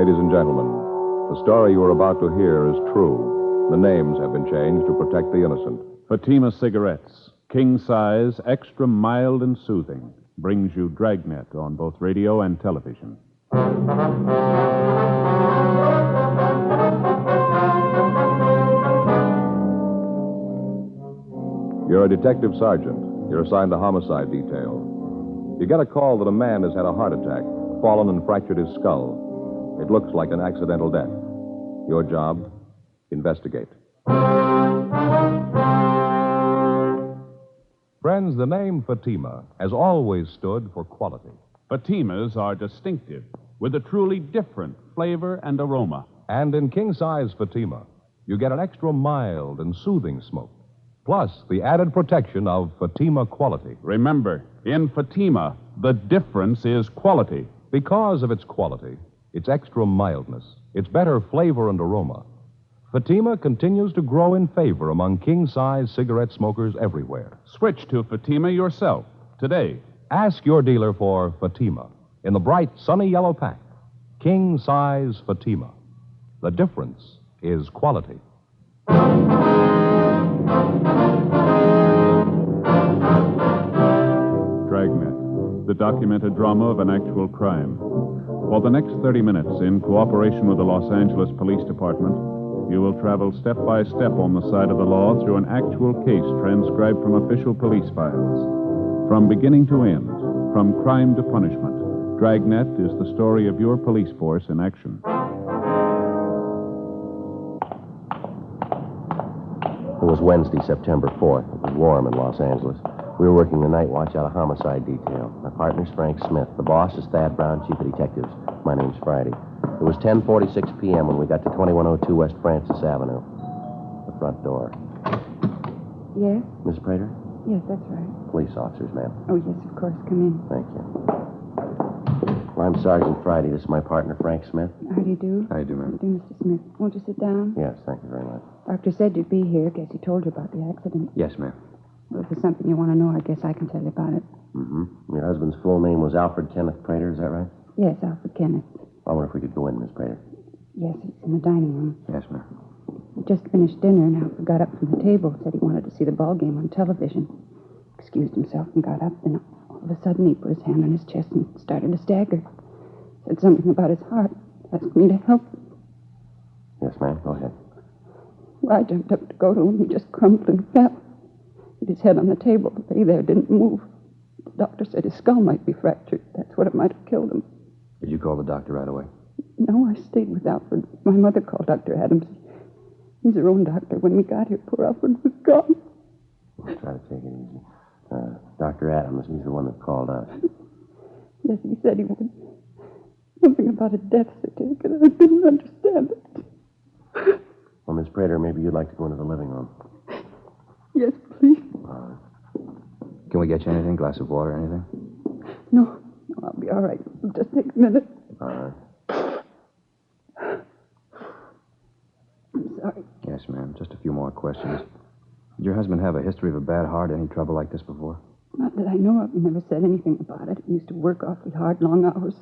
ladies and gentlemen. The story you are about to hear is true. The names have been changed to protect the innocent. Fatima Cigarettes, king size, extra mild and soothing, brings you Dragnet on both radio and television. You're a detective sergeant. You're assigned to homicide detail. You get a call that a man has had a heart attack, fallen and fractured his skull. It looks like an accidental death. Your job, investigate. Friends, the name Fatima has always stood for quality. Fatimas are distinctive, with a truly different flavor and aroma. And in king-size Fatima, you get an extra mild and soothing smoke, plus the added protection of Fatima quality. Remember, in Fatima, the difference is quality. Because of its quality, its extra mildness, its better flavor and aroma, Fatima continues to grow in favor among king-size cigarette smokers everywhere. Switch to Fatima yourself today. Ask your dealer for Fatima in the bright, sunny yellow pack. King-size Fatima. The difference is quality. Dragnet, the documented drama of an actual crime. For the next 30 minutes, in cooperation with the Los Angeles Police Department, you will travel step by step on the side of the law through an actual case transcribed from official police files. From beginning to end, from crime to punishment, Dragnet is the story of your police force in action. It was Wednesday, September 4th. It was warm in Los Angeles. We were working the night watch out of homicide detail. My partner's Frank Smith. The boss is Thad Brown, chief of detectives. My name's Friday. It was 10:46 p.m. when we got to 2102 West Francis Avenue. The front door. Yes? Miss Prater? Yes, that's right. Police officers, ma'am. Oh, yes, of course. Come in. Thank you. Well, I'm Sergeant Friday. This is my partner, Frank Smith. How do you do? How do you do, ma'am? How do you do, Mr. Smith? Won't you sit down? Yes, thank you very much. Doctor said you'd be here. Guess he told you about the accident. Yes, ma'am. Well, if there's something you want to know, I guess I can tell you about it. Mm-hmm. Your husband's full name was Alfred Kenneth Prater, is that right? Yes, Alfred Kenneth. I wonder if we could go in, Miss Prater. Yes, he's in the dining room. Yes, ma'am. We just finished dinner, and Alfred got up from the table, said he wanted to see the ball game on television. Excused himself and got up, then all of a sudden he put his hand on his chest and started to stagger. Said something about his heart. Asked me to help him. Yes, ma'am. Go ahead. Well, I jumped up to go to him. He just crumpled and fell. Hit his head on the table. The lay there didn't move. The doctor said his skull might be fractured. That's what it might have killed him. Did you call the doctor right away? No, I stayed with Alfred. My mother called Dr. Adams. He's her own doctor. When we got here, poor Alfred was gone. I'll try to take it easy. Dr. Adams, he's the one that called us. Yes, he said he would. Something about a death certificate. I didn't understand it. Well, Miss Prater, maybe you'd like to go into the living room. Yes, please. Can we get you anything? Glass of water, anything? No, I'll be all right. It'll just take a minute. All right. I'm sorry. Yes, ma'am. Just a few more questions. Did your husband have a history of a bad heart? Any trouble like this before? Not that I know of. He never said anything about it. He used to work awfully hard, long hours.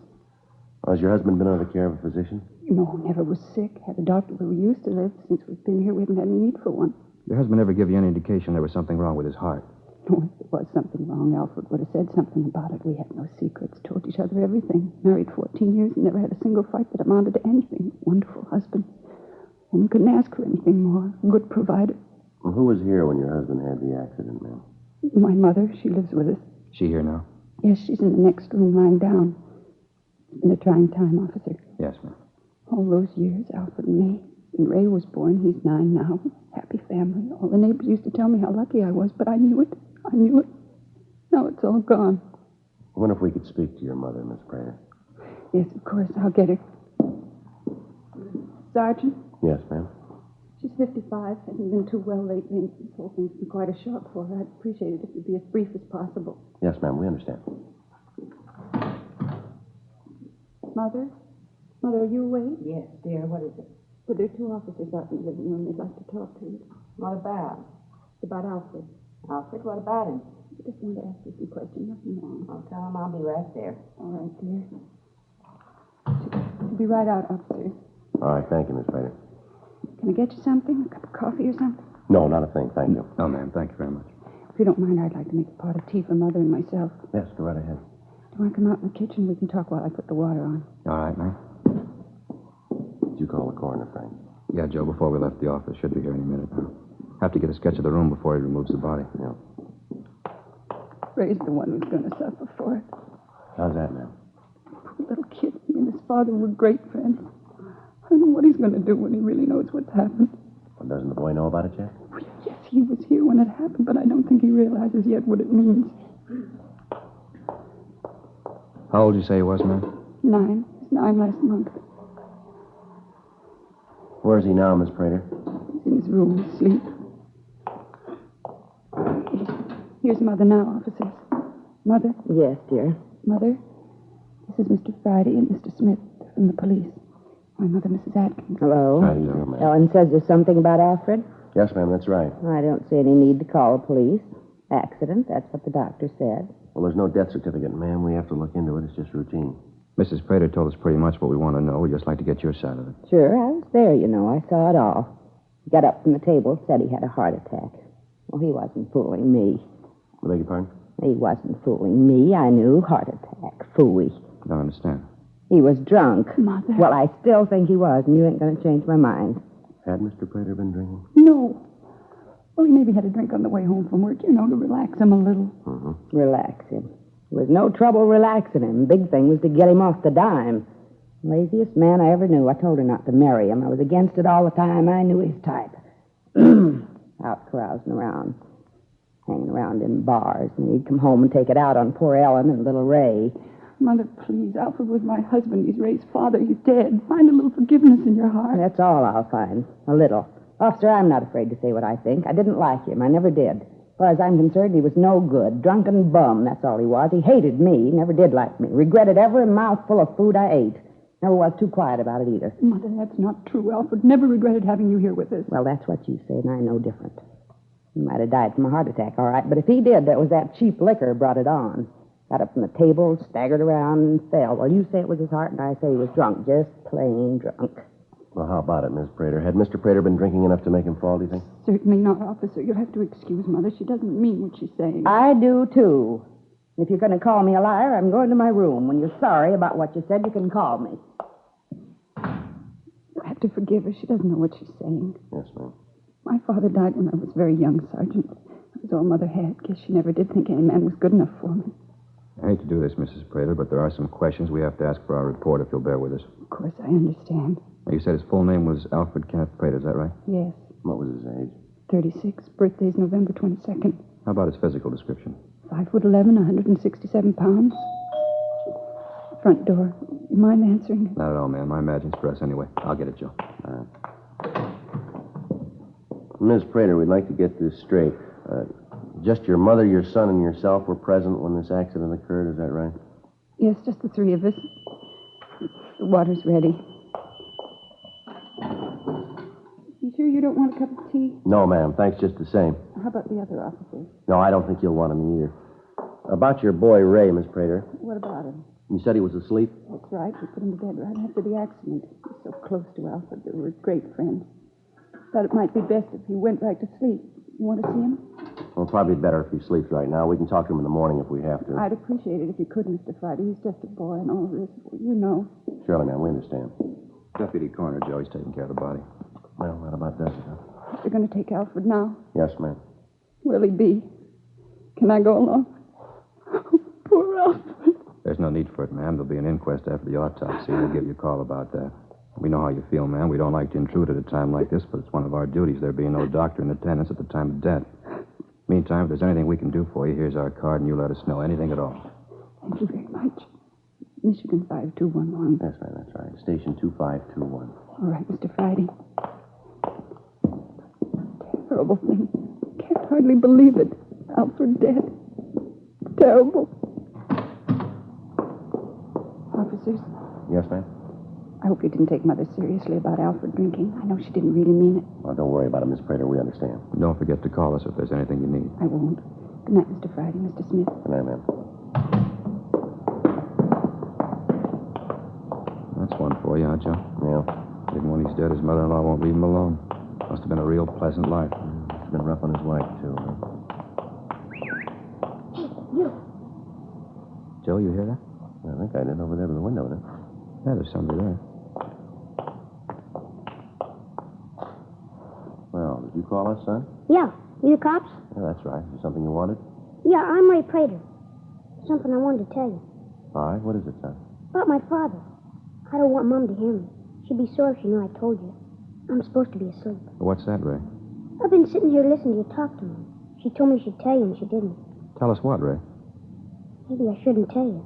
Well, has your husband been under the care of a physician? No, never was sick. Had a doctor where we used to live. Since we've been here, we haven't had any need for one. Your husband ever give you any indication there was something wrong with his heart? No, if there was something wrong, Alfred would have said something about it. We had no secrets, told each other everything. Married 14 years and never had a single fight that amounted to anything. Wonderful husband. Woman couldn't ask for anything more. Good provider. Well, who was here when your husband had the accident, ma'am? My mother, she lives with us. She here now? Yes, she's in the next room lying down. In a trying time, officer. Yes, ma'am. All those years, Alfred and me. When Ray was born, he's 9 now. Happy family. All the neighbors used to tell me how lucky I was, but I knew it. I knew it. Now it's all gone. I wonder if we could speak to your mother, Miss Prater. Yes, of course. I'll get her. Sergeant? Yes, ma'am. She's 55. Hasn't been too well lately, and this whole thing's been quite a shock for her. I'd appreciate it if you'd be as brief as possible. Yes, ma'am. We understand. Mother? Mother, are you awake? Yes, dear. What is it? Well, there are 2 officers out in the living room. They'd like to talk to you. What about? It's about Alfred. Alfred, what about him? I just wanted to ask you some questions. Nothing wrong. I'll tell him I'll be right there. All right, dear. I'll be right out, officer. All right, thank you, Miss Prater. Can I get you something? A cup of coffee or something? No, not a thing, thank you. No, ma'am. Thank you very much. If you don't mind, I'd like to make a pot of tea for Mother and myself. Yes, go right ahead. Do you want to come out in the kitchen? We can talk while I put the water on. All right, ma'am. Did you call the coroner, Frank? Yeah, Joe, before we left the office. Should be here any minute now. Have to get a sketch of the room before he removes the body. Yeah. Ray's the one who's going to suffer for it. How's that, ma'am? Poor little kid. He and his father were great friends. I don't know what he's going to do when he really knows what's happened. Well, doesn't the boy know about it yet? Well, yes, he was here when it happened, but I don't think he realizes yet what it means. How old did you say he was, ma'am? 9. He's 9 last month. Where is he now, Miss Prater? He's in his room, asleep. Here's Mother now, officers. Mother? Yes, dear. Mother? This is Mr. Friday and Mr. Smith from the police. My mother, Mrs. Atkins. Hello. How do you do, ma'am? Ellen says there's something about Alfred. Yes, ma'am, that's right. I don't see any need to call the police. Accident, that's what the doctor said. Well, there's no death certificate, ma'am. We have to look into it. It's just routine. Mrs. Prater told us pretty much what we want to know. We'd just like to get your side of it. Sure, I was there, you know. I saw it all. He got up from the table, said he had a heart attack. Well, he wasn't fooling me. I beg your pardon? He wasn't fooling me. I knew. Heart attack. Phooey. I don't understand. He was drunk. Mother. Well, I still think he was, and you ain't going to change my mind. Had Mr. Prater been drinking? No. Well, he maybe had a drink on the way home from work, you know, to relax him a little. Mm-hmm. Relax him. There was no trouble relaxing him. Big thing was to get him off the dime. Laziest man I ever knew. I told her not to marry him. I was against it all the time. I knew his type. Out carousing around. Hanging around in bars. And he'd come home and take it out on poor Ellen and little Ray. Mother, please. Alfred was my husband. He's Ray's father. He's dead. Find a little forgiveness in your heart. That's all I'll find. A little. Officer, I'm not afraid to say what I think. I didn't like him. I never did. As far as I'm concerned, he was no good. Drunken bum, that's all he was. He hated me. Never did like me. Regretted every mouthful of food I ate. Never was too quiet about it either. Mother, that's not true. Alfred never regretted having you here with us. Well, that's what you say, and I know different. He might have died from a heart attack, all right. But if he did, that was that cheap liquor brought it on. Got up from the table, staggered around, and fell. Well, you say it was his heart, and I say he was drunk. Just plain drunk. Well, how about it, Miss Prater? Had Mr. Prater been drinking enough to make him fall, do you think? Certainly not, officer. You'll have to excuse Mother. She doesn't mean what she's saying. I do, too. If you're going to call me a liar, I'm going to my room. When you're sorry about what you said, you can call me. You'll have to forgive her. She doesn't know what she's saying. Yes, ma'am. My father died when I was very young, Sergeant. That was all Mother had. Guess she never did think any man was good enough for me. I hate to do this, Mrs. Prater, but there are some questions we have to ask for our report, if you'll bear with us. Of course, I understand. Now, you said his full name was Alfred Kenneth Prater, is that right? Yes. What was his age? 36. Birthday's November 22nd. How about his physical description? 5'11", 167 pounds. Front door. You mind answering it? Not at all, ma'am. I imagine it's for us anyway. I'll get it, Joe. Miss Prater, we'd like to get this straight. Just your mother, your son, and yourself were present when this accident occurred, is that right? Yes, just the three of us. The water's ready. You sure you don't want a cup of tea? No, ma'am. Thanks just the same. How about the other officers? No, I don't think you'll want him either. About your boy, Ray, Miss Prater. What about him? You said he was asleep? That's right. We put him to bed right after the accident. He was so close to Alfred. They were great friends. Thought it might be best if he went right to sleep. You want to see him? Well, probably better if he sleeps right now. We can talk to him in the morning if we have to. I'd appreciate it if you could, Mr. Friday. He's just a boy and all this. You know. Surely, ma'am, we understand. Deputy Coroner, Joe. He's taking care of the body. Well, that about does it, huh? You're going to take Alfred now? Yes, ma'am. Will he be? Can I go along? Oh, poor Alfred. There's no need for it, ma'am. There'll be an inquest after the autopsy. We'll give you a call about that. We know how you feel, ma'am. We don't like to intrude at a time like this, but it's one of our duties, there being no doctor in attendance at the time of death. Meantime, if there's anything we can do for you, here's our card, and you let us know. Anything at all. Thank you very much. Michigan 5211. Yes, ma'am, that's right. Station 2521. All right, Mr. Friday. Terrible thing. Can't hardly believe it. Alfred dead. Terrible. Officers, Yes, ma'am? I hope you didn't take Mother seriously about Alfred drinking. I know she didn't really mean it. Well, don't worry about it, Miss Prater. We understand. Don't forget to call us if there's anything you need. I won't. Good night, Mr. Friday, Mr. Smith. Good night, ma'am. That's That's one for you, huh, Joe? Yeah. Even when he's dead, his mother-in-law won't leave him alone. Must have been a real pleasant life. He's been rough on his wife, too. Hey, you. Joe, you hear that? I think I did over there by the window, didn't I? Yeah, there's somebody there. Well, did you call us, son? Yeah, you the cops? Yeah, that's right. Is there something you wanted? Yeah, I'm Ray Prater. Something I wanted to tell you. All right, what is it, son? About my father. I don't want Mom to hear me. She'd be sore if she knew I told you. I'm supposed to be asleep. What's that, Ray? I've been sitting here listening to you talk to me. She told me she'd tell you, and she didn't. Tell us what, Ray? Maybe I shouldn't tell you.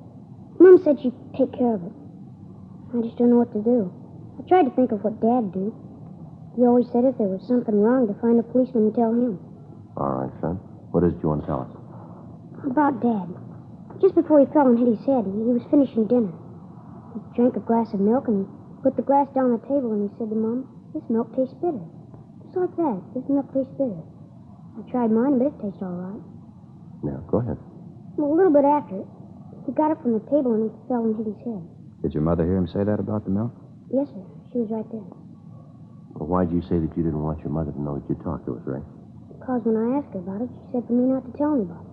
Mom said she'd take care of it. I just don't know what to do. I tried to think of what Dad'd do. He always said if there was something wrong, to find a policeman and tell him. All right, son. What is it you want to tell us? About Dad. Just before he fell and hit his head, he was finishing dinner. He drank a glass of milk, and he put the glass down on the table, and he said to Mom, "This milk tastes bitter." Just like that. This milk tastes bitter. I tried mine, but it tastes all right. Now, go ahead. Well, a little bit after it, he got up from the table, and he fell and hit his head. Did your mother hear him say that about the milk? Yes, sir. She was right there. Well, why'd you say that you didn't want your mother to know that you talked to us, Ray? Because when I asked her about it, she said for me not to tell anybody.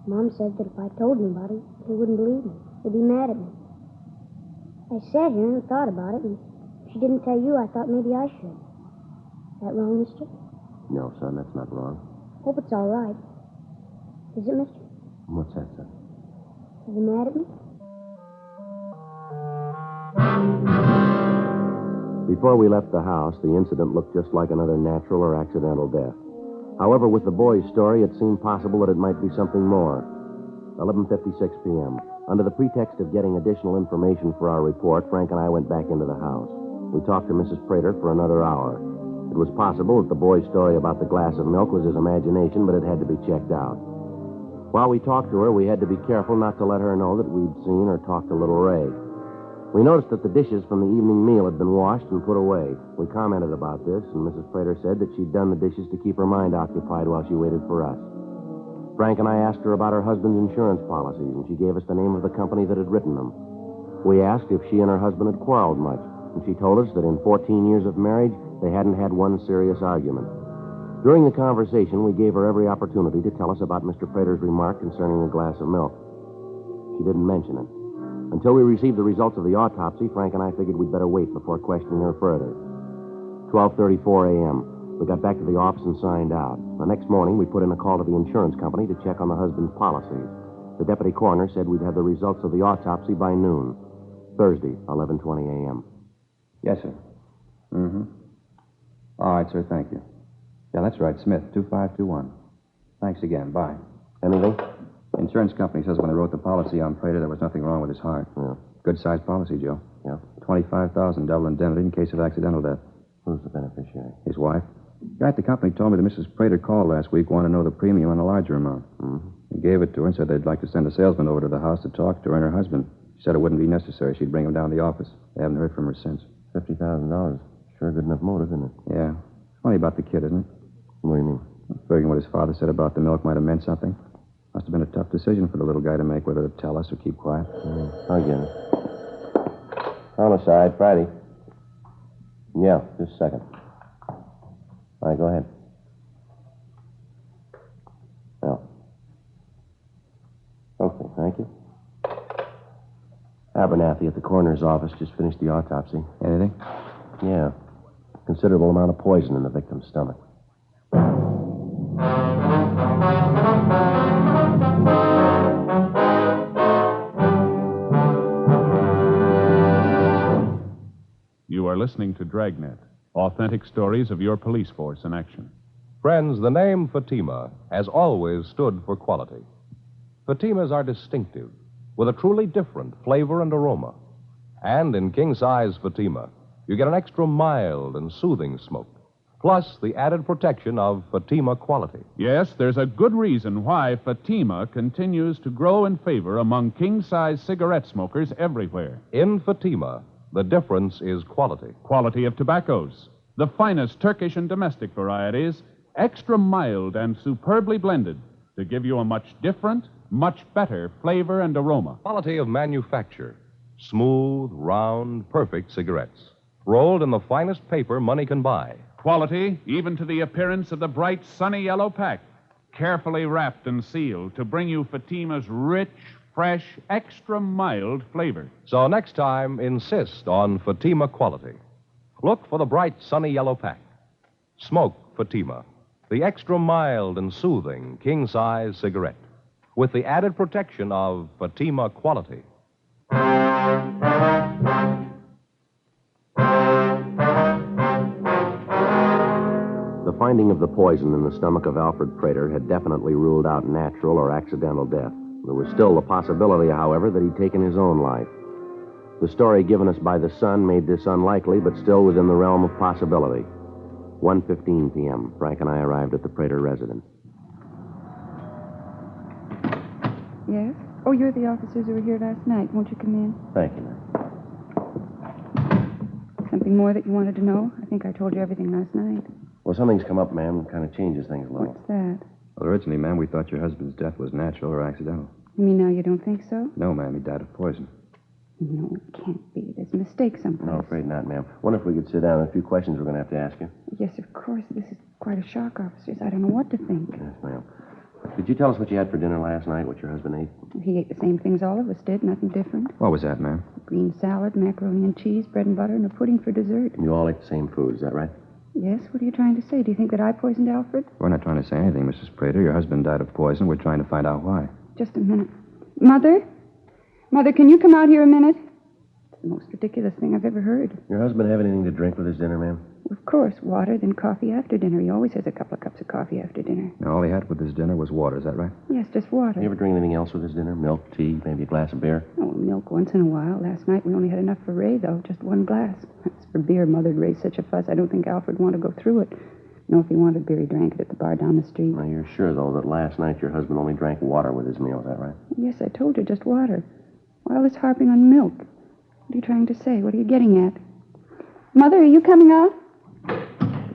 Mom said that if I told anybody, they wouldn't believe me. They'd be mad at me. I sat here and thought about it, and if she didn't tell you, I thought maybe I should. Is that wrong, mister? No, son, that's not wrong. Hope it's all right. Is it, mister? What's that, son? Are you mad at me? Before we left the house, the incident looked just like another natural or accidental death. However, with the boy's story, it seemed possible that it might be something more. 11:56 p.m. Under the pretext of getting additional information for our report, Frank and I went back into the house. We talked to Mrs. Prater for another hour. It was possible that the boy's story about the glass of milk was his imagination, but it had to be checked out. While we talked to her, we had to be careful not to let her know that we'd seen or talked to little Ray. We noticed that the dishes from the evening meal had been washed and put away. We commented about this, and Mrs. Prater said that she'd done the dishes to keep her mind occupied while she waited for us. Frank and I asked her about her husband's insurance policies, and she gave us the name of the company that had written them. We asked if she and her husband had quarreled much, and she told us that in 14 years of marriage, they hadn't had one serious argument. During the conversation, we gave her every opportunity to tell us about Mr. Prater's remark concerning the glass of milk. She didn't mention it. Until we received the results of the autopsy, Frank and I figured we'd better wait before questioning her further. 12:34 a.m. We got back to the office and signed out. The next morning, we put in a call to the insurance company to check on the husband's policies. The deputy coroner said we'd have the results of the autopsy by noon. Thursday, 11:20 a.m. Yes, sir. Mm-hmm. All right, sir, thank you. Yeah, that's right, Smith, 2521. Thanks again. Bye. Anything? Insurance company says when they wrote the policy on Prater, there was nothing wrong with his heart. Yeah. Good-sized policy, Joe. Yeah. $25,000 double indemnity in case of accidental death. Who's the beneficiary? His wife. The guy at the company told me that Mrs. Prater called last week, wanted to know the premium on a larger amount. Mm-hmm. He gave it to her and said they'd like to send a salesman over to the house to talk to her and her husband. She said it wouldn't be necessary. She'd bring him down to the office. They haven't heard from her since. $50,000. Sure good enough motive, isn't it? Yeah. Funny about the kid, isn't it? What do you mean? Figuring what his father said about the milk might have meant something. Must have been a tough decision for the little guy to make, whether to tell us or keep quiet. I get it. Homicide, Friday. Yeah, just a second. All right, go ahead. Well. Okay, thank you. Abernathy at the coroner's office just finished the autopsy. Anything? Yeah. Considerable amount of poison in the victim's stomach. You are listening to Dragnet, authentic stories of your police force in action. Friends, the name Fatima has always stood for quality. Fatimas are distinctive, with a truly different flavor and aroma. And in king-size Fatima, you get an extra mild and soothing smoke, plus the added protection of Fatima quality. Yes, there's a good reason why Fatima continues to grow in favor among king-size cigarette smokers everywhere. In Fatima, the difference is quality. Quality of tobaccos, the finest Turkish and domestic varieties, extra mild and superbly blended to give you a much different, much better flavor and aroma. Quality of manufacture. Smooth, round, perfect cigarettes. Rolled in the finest paper money can buy. Quality, even to the appearance of the bright, sunny yellow pack. Carefully wrapped and sealed to bring you Fatima's rich, fresh, extra mild flavor. So next time, insist on Fatima quality. Look for the bright, sunny yellow pack. Smoke Fatima, the extra mild and soothing king-size cigarette, with the added protection of Fatima quality. The finding of the poison in the stomach of Alfred Prater had definitely ruled out natural or accidental death. There was still the possibility, however, that he'd taken his own life. The story given us by the Sun made this unlikely, but still within the realm of possibility. 1:15 p.m. Frank and I arrived at the Prater residence. Yes? Oh, you're the officers who were here last night. Won't you come in? Thank you, ma'am. Something more that you wanted to know? I think I told you everything last night. Well, something's come up, ma'am. Kind of changes things a little. What's that? Well, originally, ma'am, we thought your husband's death was natural or accidental. You mean now you don't think so? No, ma'am, he died of poison. No, it can't be. There's a mistake someplace. No, afraid not, ma'am. Wonder if we could sit down. A few questions we're going to have to ask you. Yes, of course. This is quite a shock, officers. I don't know what to think. Yes, ma'am. Did you tell us what you had for dinner last night, what your husband ate? He ate the same things all of us did, nothing different. What was that, ma'am? Green salad, macaroni and cheese, bread and butter, and a pudding for dessert. You all ate the same food, is that right? Yes, what are you trying to say? Do you think that I poisoned Alfred? We're not trying to say anything, Mrs. Prater. Your husband died of poison. We're trying to find out why. Just a minute. Mother? Mother, can you come out here a minute? It's the most ridiculous thing I've ever heard. Your husband have anything to drink with his dinner, ma'am? Of course, water, then coffee after dinner. He always has a couple of cups of coffee after dinner. Now, all he had with his dinner was water. Is that right? Yes, just water. You ever drink anything else with his dinner? Milk, tea, maybe a glass of beer? Oh, milk once in a while. Last night we only had enough for Ray, though. Just one glass. As for beer, Mother'd raised such a fuss, I don't think Alfred wanted to go through it. No, if he wanted beer, he drank it at the bar down the street. Now, you're sure, though, that last night your husband only drank water with his meal, is that right? Yes, I told you, just water. Why all this harping on milk? What are you trying to say? What are you getting at? Mother, are you coming out?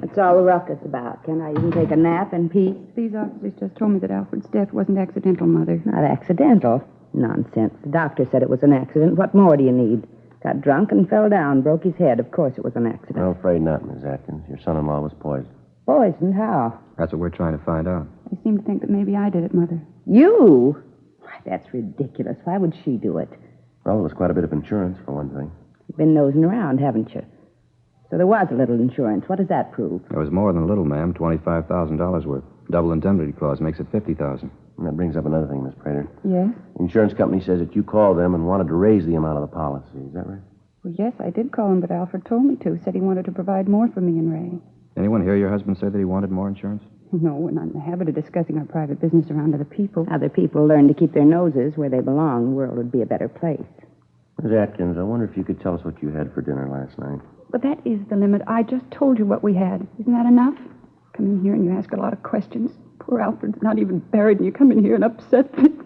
That's all the ruckus about. Can I even take a nap in peace? These officers just told me that Alfred's death wasn't accidental, Mother. Not accidental. Nonsense. The doctor said it was an accident. What more do you need? Got drunk and fell down, broke his head. Of course it was an accident. I'm afraid not, Miss Atkins. Your son-in-law was poisoned. Poisoned? How? That's what we're trying to find out. They seem to think that maybe I did it, Mother. You? Why, that's ridiculous. Why would she do it? Well, there was quite a bit of insurance, for one thing. You've been nosing around, haven't you? So there was a little insurance. What does that prove? It was more than a little, ma'am. $25,000 worth. Double indemnity clause makes it $50,000. And that brings up another thing, Miss Prater. Yes? The insurance company says that you called them and wanted to raise the amount of the policy. Is that right? Well, yes, I did call him, but Alfred told me to. Said he wanted to provide more for me and Ray. Anyone hear your husband say that he wanted more insurance? No, we're not in the habit of discussing our private business around other people. Other people learn to keep their noses where they belong. The world would be a better place. Miss Atkins, I wonder if you could tell us what you had for dinner last night. But that is the limit. I just told you what we had. Isn't that enough? Come in here and you ask a lot of questions. Poor Alfred's not even buried, and you come in here and upset things.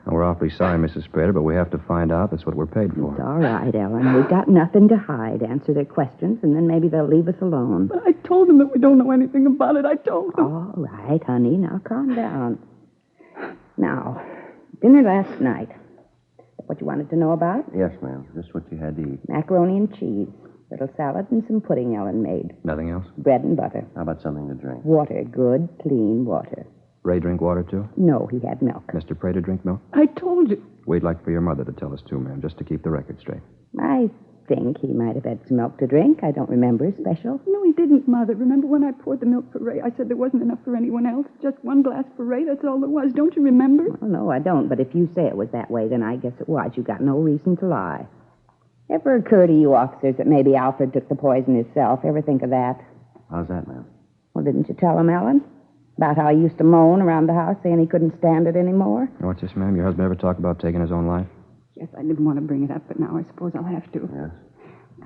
Well, we're awfully sorry, Mrs. Prater, but we have to find out. That's what we're paid for. It's all right, Ellen. We've got nothing to hide. Answer their questions, and then maybe they'll leave us alone. But I told them that we don't know anything about it. I told them. All right, honey. Now calm down. Now, dinner last night. What you wanted to know about? Yes, ma'am. Just what you had to eat. Macaroni and cheese. Little salad and some pudding Ellen made. Nothing else? Bread and butter. How about something to drink? Water. Good, clean water. Ray drink water, too? No, he had milk. Mr. Prater drink milk? I told you. We'd like for your mother to tell us, too, ma'am, just to keep the record straight. I think he might have had some milk to drink. I don't remember special. No, he didn't, Mother. Remember when I poured the milk for Ray? I said there wasn't enough for anyone else. Just one glass for Ray. That's all there was. Don't you remember? Well, no, I don't. But if you say it was that way, then I guess it was. You got no reason to lie. Ever occur to you officers that maybe Alfred took the poison himself? Ever think of that? How's that, ma'am? Well, didn't you tell him, Ellen? About how he used to moan around the house saying he couldn't stand it anymore? What's this, ma'am? Your husband ever talk about taking his own life? Yes, I didn't want to bring it up, but now I suppose I'll have to. Yes.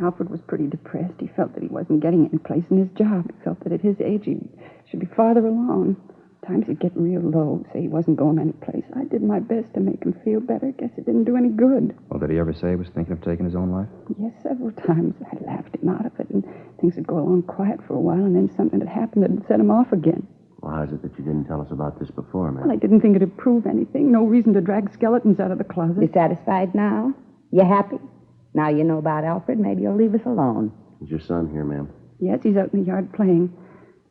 Alfred was pretty depressed. He felt that he wasn't getting any place in his job. He felt that at his age he should be farther along. Times he'd get real low, say he wasn't going any place. I did my best to make him feel better. Guess it didn't do any good. Well, did he ever say he was thinking of taking his own life? Yes, several times. I laughed him out of it, and things would go along quiet for a while, and then something would happen that would set him off again. Well, how is it that you didn't tell us about this before, ma'am? Well, I didn't think it'd prove anything. No reason to drag skeletons out of the closet. You satisfied now? You happy? Now you know about Alfred, maybe you'll leave us alone. Is your son here, ma'am? Yes, he's out in the yard playing.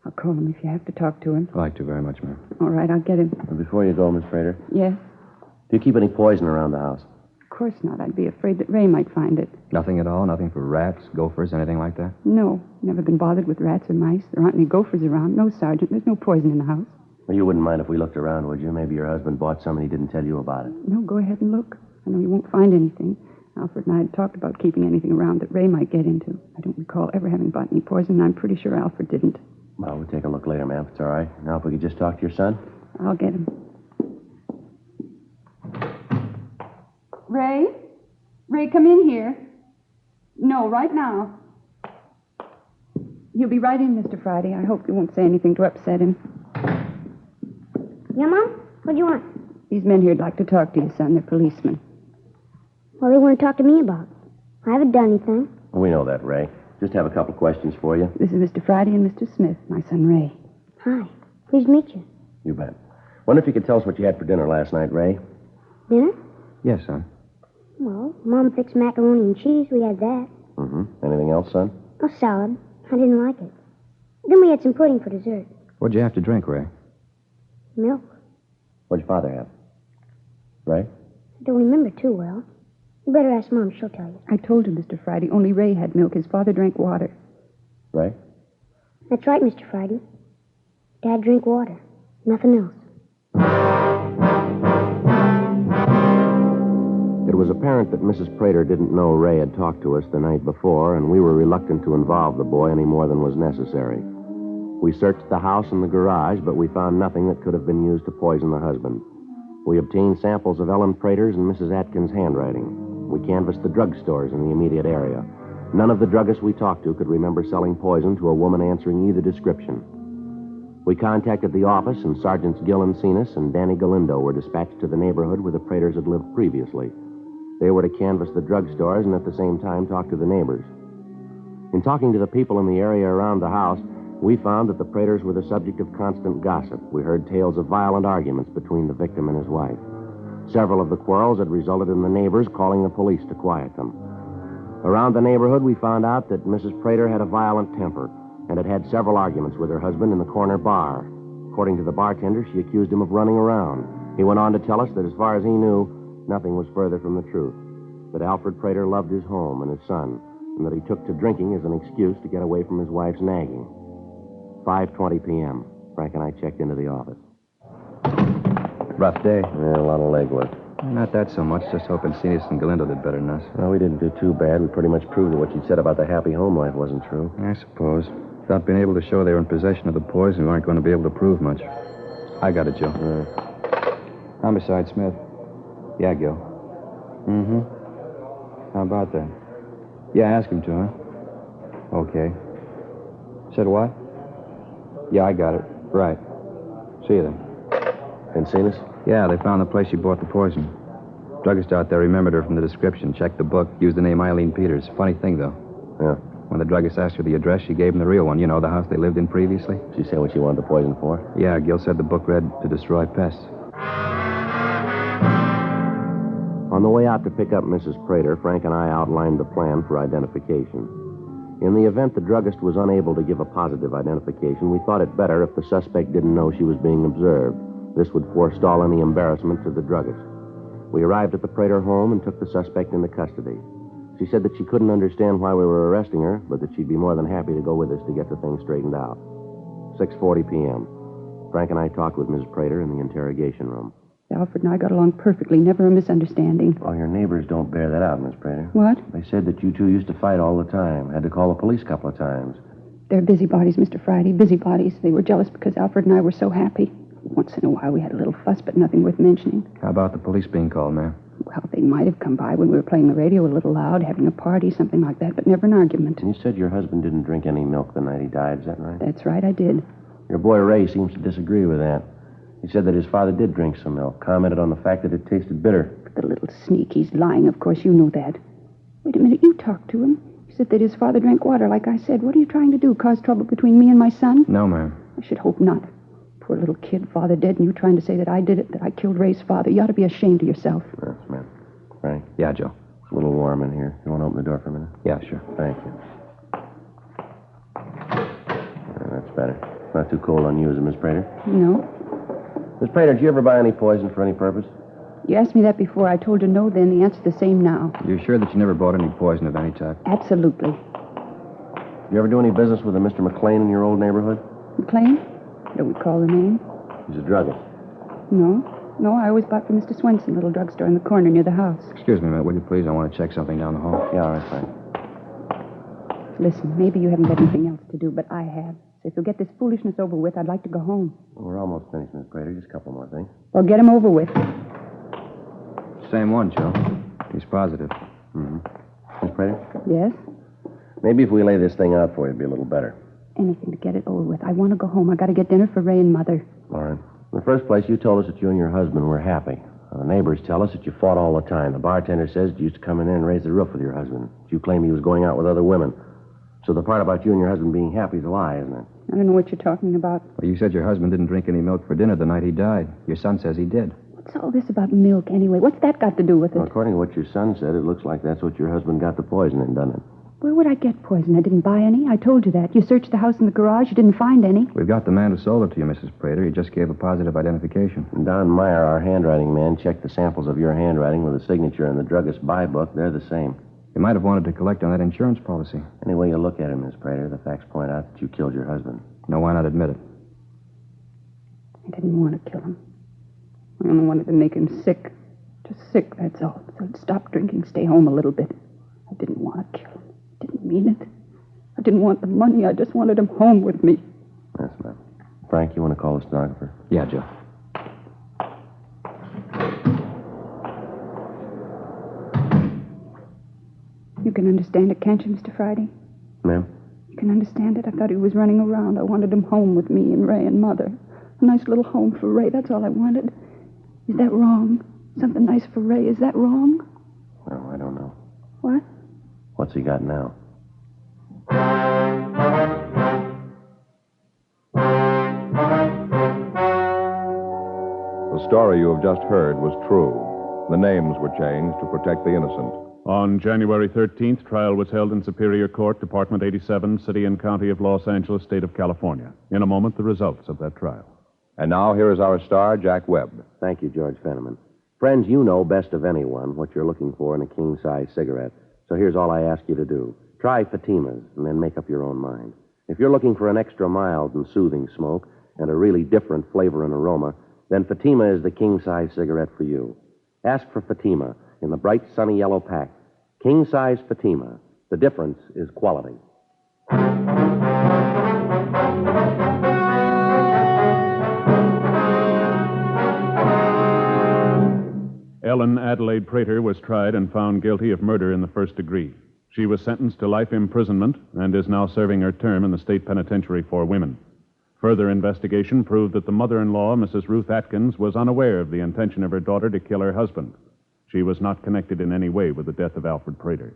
I'll call him if you have to talk to him. I'd like to very much, ma'am. All right, I'll get him. Before you go, Miss Prater, Yes? do you keep any poison around the house? Of course not. I'd be afraid that Ray might find it. Nothing at all? Nothing for rats, gophers, anything like that? No, never been bothered with rats or mice. There aren't any gophers around. No, Sergeant. There's no poison in the house. Well, you wouldn't mind if we looked around, would you? Maybe your husband bought some and he didn't tell you about it. No, go ahead and look. I know you won't find anything. Alfred and I had talked about keeping anything around that Ray might get into. I don't recall ever having bought any poison, and I'm pretty sure Alfred didn't. Well, we'll take a look later, ma'am, if it's all right. Now, if we could just talk to your son. I'll get him. Ray? Ray, come in here. No, right now. He'll be right in, Mr. Friday. I hope you won't say anything to upset him. Yeah, Mom? What do you want? These men here'd like to talk to you, son. They're policemen. What do they want to talk to me about? I haven't done anything. Well, we know that, Ray. Just have a couple questions for you. This is Mr. Friday and Mr. Smith, my son Ray. Hi. Pleased to meet you. You bet. Wonder if you could tell us what you had for dinner last night, Ray? Dinner? Yes, son. Well, Mom fixed macaroni and cheese. We had that. Mm-hmm. Anything else, son? A salad. I didn't like it. Then we had some pudding for dessert. What'd you have to drink, Ray? Milk. What'd your father have? Ray? I don't remember too well. You better ask Mom. She'll tell you. I told you, Mr. Friday, only Ray had milk. His father drank water. Ray? That's right, Mr. Friday. Dad drank water. Nothing else. It was apparent that Mrs. Prater didn't know Ray had talked to us the night before, and we were reluctant to involve the boy any more than was necessary. We searched the house and the garage, but we found nothing that could have been used to poison the husband. We obtained samples of Ellen Prater's and Mrs. Atkins' handwriting. We canvassed the drugstores in the immediate area. None of the druggists we talked to could remember selling poison to a woman answering either description. We contacted the office, and Sergeants Gill and Cenas and Danny Galindo were dispatched to the neighborhood where the Praters had lived previously. They were to canvass the drugstores and at the same time talk to the neighbors. In talking to the people in the area around the house, we found that the Praters were the subject of constant gossip. We heard tales of violent arguments between the victim and his wife. Several of the quarrels had resulted in the neighbors calling the police to quiet them. Around the neighborhood, we found out that Mrs. Prater had a violent temper and had had several arguments with her husband in the corner bar. According to the bartender, she accused him of running around. He went on to tell us that as far as he knew, nothing was further from the truth. That Alfred Prater loved his home and his son, and that he took to drinking as an excuse to get away from his wife's nagging. 5:20 p.m. Frank and I checked into the office. Rough day. Yeah, a lot of legwork. Not that so much. Just hoping Cenas and Galindo did better than us. Well, we didn't do too bad. We pretty much proved that what you said about the happy home life wasn't true. I suppose. Without being able to show they were in possession of the poison, we weren't going to be able to prove much. I got it, Joe. Homicide, Smith. Yeah, Gil. Mm-hmm. How about that? Yeah, ask him to, huh? Okay. Said what? Yeah, I got it. Right. See you then. And Cenas? Yeah, they found the place she bought the poison. Druggist out there remembered her from the description, checked the book, used the name Eileen Peters. Funny thing, though. Yeah. When the druggist asked her the address, she gave him the real one. You know, the house they lived in previously? She said what she wanted the poison for? Yeah, Gil said the book read to destroy pests. On the way out to pick up Mrs. Prater, Frank and I outlined the plan for identification. In the event the druggist was unable to give a positive identification, we thought it better if the suspect didn't know she was being observed. This would forestall any embarrassment to the druggist. We arrived at the Prater home and took the suspect into custody. She said that she couldn't understand why we were arresting her, but that she'd be more than happy to go with us to get the thing straightened out. 6:40 p.m. Frank and I talked with Ms. Prater in the interrogation room. Alfred and I got along perfectly, never a misunderstanding. Well, your neighbors don't bear that out, Miss Prater. What? They said that you two used to fight all the time. Had to call the police a couple of times. They're busybodies, Mr. Friday, busybodies. They were jealous because Alfred and I were so happy. Once in a while we had a little fuss, but nothing worth mentioning. How about the police being called, ma'am? Well, they might have come by when we were playing the radio a little loud, having a party, something like that, but never an argument. And you said your husband didn't drink any milk the night he died, is that right? That's right, I did. Your boy Ray seems to disagree with that. He said that his father did drink some milk, commented on the fact that it tasted bitter. The little sneak, he's lying, of course, you know that. Wait a minute, you talked to him. He said that his father drank water, like I said. What are you trying to do, cause trouble between me and my son? No, ma'am. I should hope not. Poor little kid, father dead, and you trying to say that I did it, that I killed Ray's father. You ought to be ashamed of yourself. Yes, ma'am. Frank? Yeah, Joe. It's a little warm in here. You want want to open the door for a minute? Yeah, sure. Thank you. That's better. Not too cold on you, is it, Miss Prater? No. Miss Prater, did you ever buy any poison for any purpose? You asked me that before. I told you no then. The answer's the same now. You're sure that you never bought any poison of any type? Absolutely. You ever do any business with a Mr. McLean in your old neighborhood? McLean? Don't recall the name. He's a druggist. No. No, I always bought from Mr. Swenson, little drugstore in the corner near the house. Excuse me a minute, will you please? I want to check something down the hall. Yeah, all right, fine. Listen, maybe you haven't got anything else to do, but I have. So if you'll get this foolishness over with, I'd like to go home. Well, we're almost finished, Miss Prater. Just a couple more things. Well, get 'em over with. Same one, Joe. He's positive. Mm-hmm. Miss Prater? Yes? Maybe if we lay this thing out for you, it'd be a little better. Anything to get it over with. I want to go home. I got to get dinner for Ray and Mother. All right. In the first place, you told us that you and your husband were happy. The neighbors tell us that you fought all the time. The bartender says you used to come in there and raise the roof with your husband. You claim he was going out with other women. So the part about you and your husband being happy is a lie, isn't it? I don't know what you're talking about. Well, you said your husband didn't drink any milk for dinner the night he died. Your son says he did. What's all this about milk, anyway? What's that got to do with it? Well, according to what your son said, it looks like that's what your husband got the poison in, doesn't it? Where would I get poison? I didn't buy any. I told you that. You searched the house and the garage. You didn't find any. We've got the man who sold it to you, Mrs. Prater. He just gave a positive identification. And Don Meyer, our handwriting man, checked the samples of your handwriting with a signature in the druggist's buy book. They're the same. He might have wanted to collect on that insurance policy. Any way you look at it, Miss Prater, the facts point out that you killed your husband. No, why not admit it? I didn't want to kill him. I only wanted to make him sick. Just sick, that's all. So he'd stop drinking, stay home a little bit. I didn't want to kill him. I didn't mean it. I didn't want the money. I just wanted him home with me. That's enough. Frank, you want to call the stenographer? Yeah, Joe. You can understand it, can't you, Mr. Friday? Ma'am? You can understand it? I thought he was running around. I wanted him home with me and Ray and Mother. A nice little home for Ray. That's all I wanted. Is that wrong? Something nice for Ray. Is that wrong? No, I don't know. What? What's he got now? The story you have just heard was true. The names were changed to protect the innocent. On January 13th, trial was held in Superior Court, Department 87, City and County of Los Angeles, State of California. In a moment, the results of that trial. And now here is our star, Jack Webb. Thank you, George Fenneman. Friends, you know best of anyone what you're looking for in a king-size cigarette. So here's all I ask you to do. Try Fatima's and then make up your own mind. If you're looking for an extra mild and soothing smoke and a really different flavor and aroma, then Fatima is the king-size cigarette for you. Ask for Fatima in the bright sunny yellow pack. King-size Fatima. The difference is quality. Ellen Adelaide Prater was tried and found guilty of murder in the first degree. She was sentenced to life imprisonment and is now serving her term in the state penitentiary for women. Further investigation proved that the mother-in-law, Mrs. Ruth Atkins, was unaware of the intention of her daughter to kill her husband. She was not connected in any way with the death of Alfred Prater.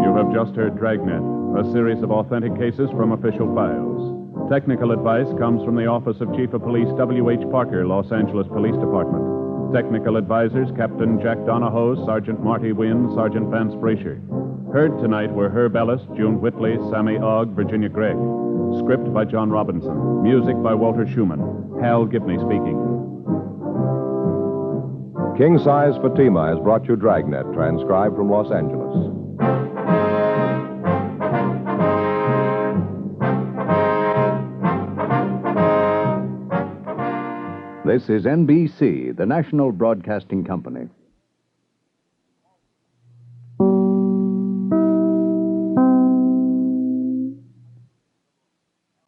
You have just heard Dragnet, a series of authentic cases from official files. Technical advice comes from the Office of Chief of Police W.H. Parker, Los Angeles Police Department. Technical advisors, Captain Jack Donahoe, Sergeant Marty Wynn, Sergeant Vance Brasher. Heard tonight were Herb Ellis, June Whitley, Sammy Ogg, Virginia Gregg. Script by John Robinson. Music by Walter Schumann. Hal Gibney speaking. King Size Fatima has brought you Dragnet, transcribed from Los Angeles. This is NBC, the national broadcasting company.